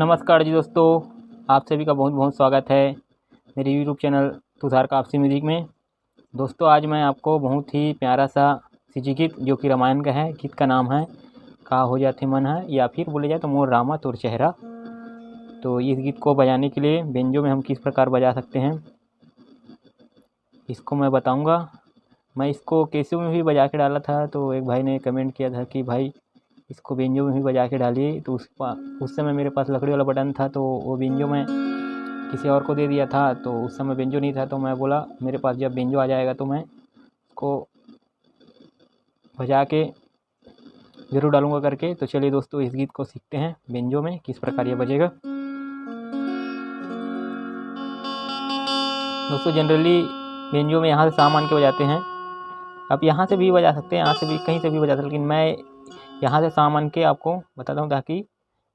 नमस्कार जी दोस्तों, आप सभी का बहुत बहुत स्वागत है मेरे YouTube channel Tushar Kapsi music में। दोस्तों आज मैं आपको बहुत ही प्यारा सा सिजी गीत जो कि रामायण का है, गीत का नाम है का हो जाते मन है, या फिर बोले जाए तो मोर रामा तोर चेहरा। तो इस गीत को बजाने के लिए बेंजो में हम किस प्रकार बजा सकते हैं इसको मैं बताऊँगा। मैं इसको कैसे में भी बजा के डाला था, तो एक भाई ने कमेंट किया था कि भाई इसको बेंजो में भी बजा के डालिए। तो उस समय मेरे पास लकड़ी वाला बटन था, तो वो बेंजो में किसी और को दे दिया था। तो उस समय बेंजो नहीं था, तो मैं बोला मेरे पास जब बेंजो आ जाएगा तो मैं इसको बजा के ज़रूर डालूँगा करके। तो चलिए दोस्तों इस गीत को सीखते हैं बेंजो में किस प्रकार ये बजेगा। दोस्तों जनरली बेंजो में यहाँ से सा मान के बजाते हैं। आप यहाँ से भी बजा सकते हैं, यहाँ से भी कहीं से भी बजा सकते हैं, लेकिन मैं यहाँ से सा मान के आपको बताता हूँ ताकि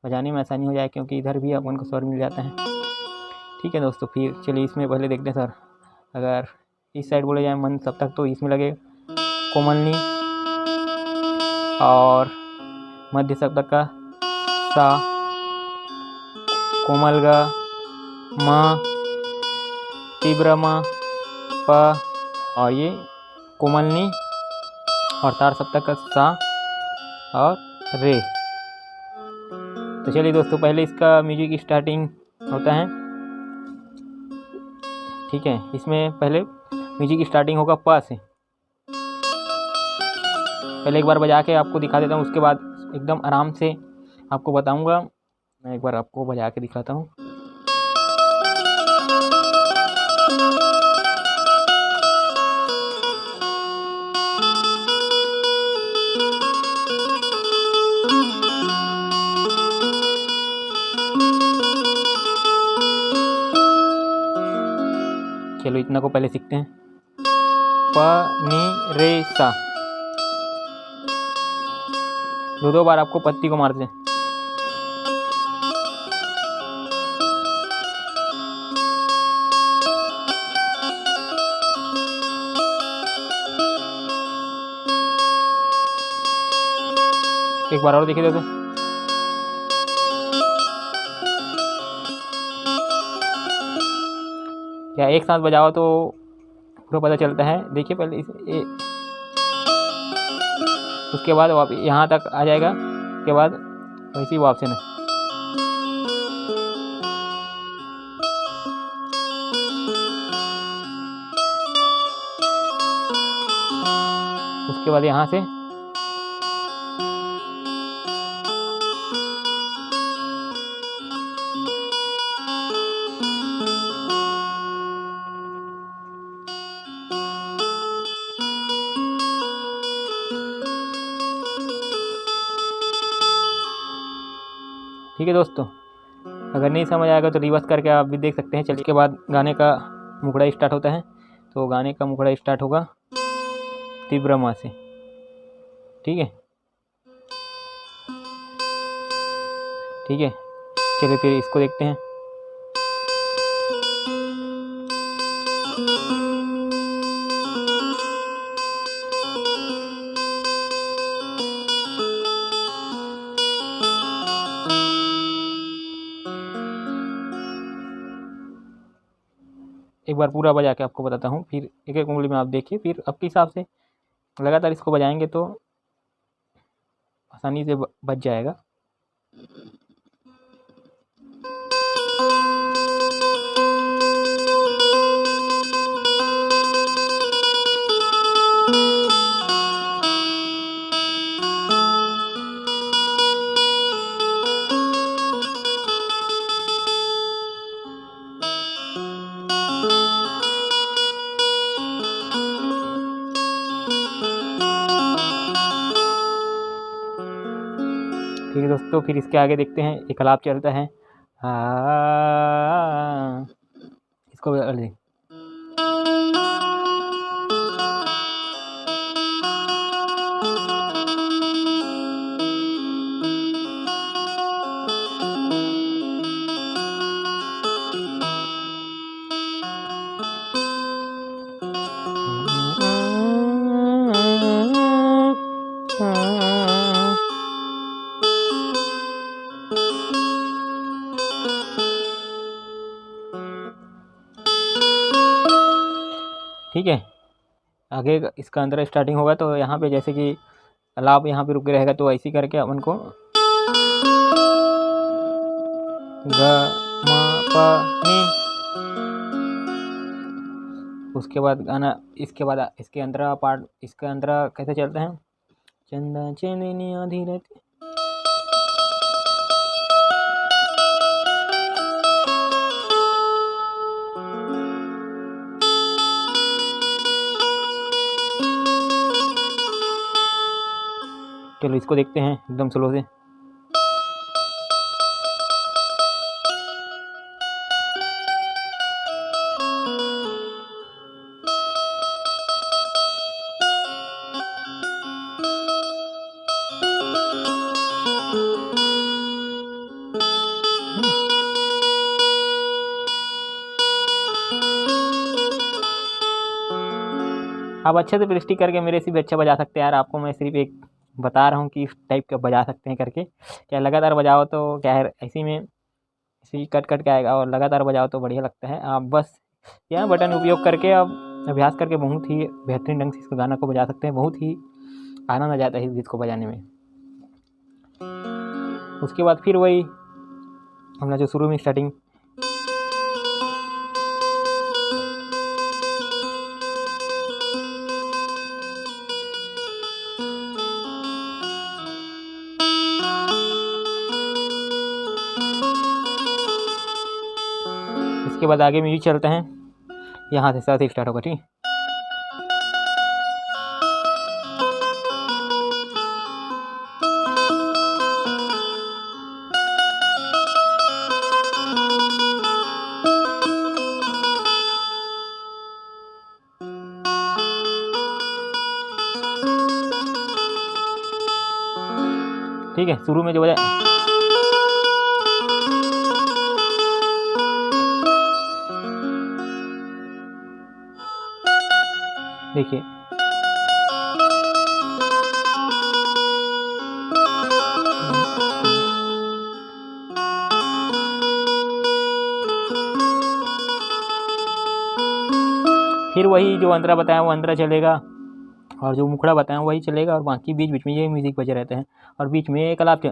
बजाने में आसानी हो जाए, क्योंकि इधर भी अपन को स्वर मिल जाता है। ठीक है दोस्तों, फिर चलिए इसमें पहले देखते हैं सर। अगर इस साइड बोले जाए मन सप्तक तो इसमें लगे कोमलनी, और मध्य सप्तक का सा, कोमल ग, म, तीव्र म, प, और ये कोमलनी, और तार सप्तक का सा और रे। तो चलिए दोस्तों पहले इसका म्यूजिक स्टार्टिंग होता है। ठीक है, इसमें पहले म्यूजिक स्टार्टिंग होगा प से। पहले एक बार बजा के आपको दिखा देता हूँ, उसके बाद एकदम आराम से आपको बताऊंगा। मैं एक बार आपको बजा के दिखाता हूँ। चलो इतना को पहले सीखते हैं। प नी रे सा, दो बार आपको पत्ती को मारते हैं। एक बार और देखिए दोस्तों। या एक साथ बजाओ तो पूरा पता चलता है। देखिए पहले उसके बाद यहाँ तक आ जाएगा, उसके बाद वैसे ही वो ऑप्शन है। उसके बाद यहाँ से ठीक है दोस्तों। अगर नहीं समझ आएगा तो रिवर्स करके आप भी देख सकते हैं। चलिए के बाद गाने का मुखड़ा स्टार्ट होता है। तो गाने का मुखड़ा स्टार्ट होगा तीव्र मा से। ठीक है, ठीक है, चलिए फिर इसको देखते हैं। एक बार पूरा बजा के आपको बताता हूँ, फिर एक एक उंगली में आप देखिए, फिर आपके हिसाब से लगातार इसको बजाएंगे तो आसानी से बच जाएगा। ठीक है दोस्तों, फिर इसके आगे देखते हैं एक आलाप चलता है। इसको ठीक है। आगे इसका अंदर स्टार्टिंग होगा तो यहाँ पे जैसे कि अलाप यहाँ पे रुके रहेगा, तो ऐसे करके अपन को ग म प नी, उसके बाद गाना, इसके बाद इसके अंदर पार्ट, इसके अंदर कैसे चलते हैं, चंदा चंदनिया धीरे। चलो इसको देखते हैं एकदम स्लो से। आप अच्छे से प्रैक्टिस करके मेरे से भी अच्छा बजा सकते हैं यार। आपको मैं सिर्फ एक बता रहा हूँ कि इस टाइप का बजा सकते हैं करके। क्या लगातार बजाओ तो क्या है, ऐसे में ऐसे कट कट के आएगा, और लगातार बजाओ तो बढ़िया लगता है। आप बस यह बटन उपयोग करके आप अभ्यास करके बहुत ही बेहतरीन ढंग से इस गाना को बजा सकते हैं। बहुत ही आनंद आ जाता है इस गीत को बजाने में। उसके बाद फिर वही हमने जो शुरू में स्टार्टिंग, इसके बाद आगे म्यूजिक चलते हैं, यहाँ से साथ ही स्टार्ट होगा। ठीक, ठीक है। शुरू में जो बजा, देखिए फिर वही जो अंतरा बताया वो अंतरा चलेगा, और जो मुखड़ा बताया वही चलेगा, और बाकी बीच बीच में ये म्यूजिक बजे रहते हैं, और बीच में एक अलाप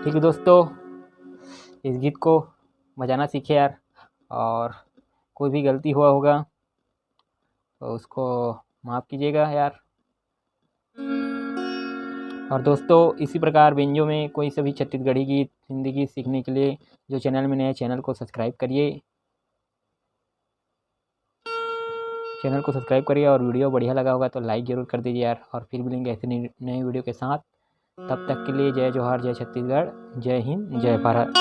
ठीक है दोस्तों, इस गीत को बजाना सीखे यार, और कोई भी गलती हुआ होगा तो उसको माफ़ कीजिएगा यार। और दोस्तों इसी प्रकार बेंजो में कोई सभी छत्तीसगढ़ी गीत, हिंदी गीत सीखने के लिए जो चैनल में नया, चैनल को सब्सक्राइब करिए, चैनल को सब्सक्राइब करिए, और वीडियो बढ़िया लगा होगा तो लाइक ज़रूर कर दीजिए यार। और फिर मिलेंगे ऐसे नए वीडियो के साथ। तब तक के लिए जय जोहार, जय छत्तीसगढ़, जय हिंद, जय भारत।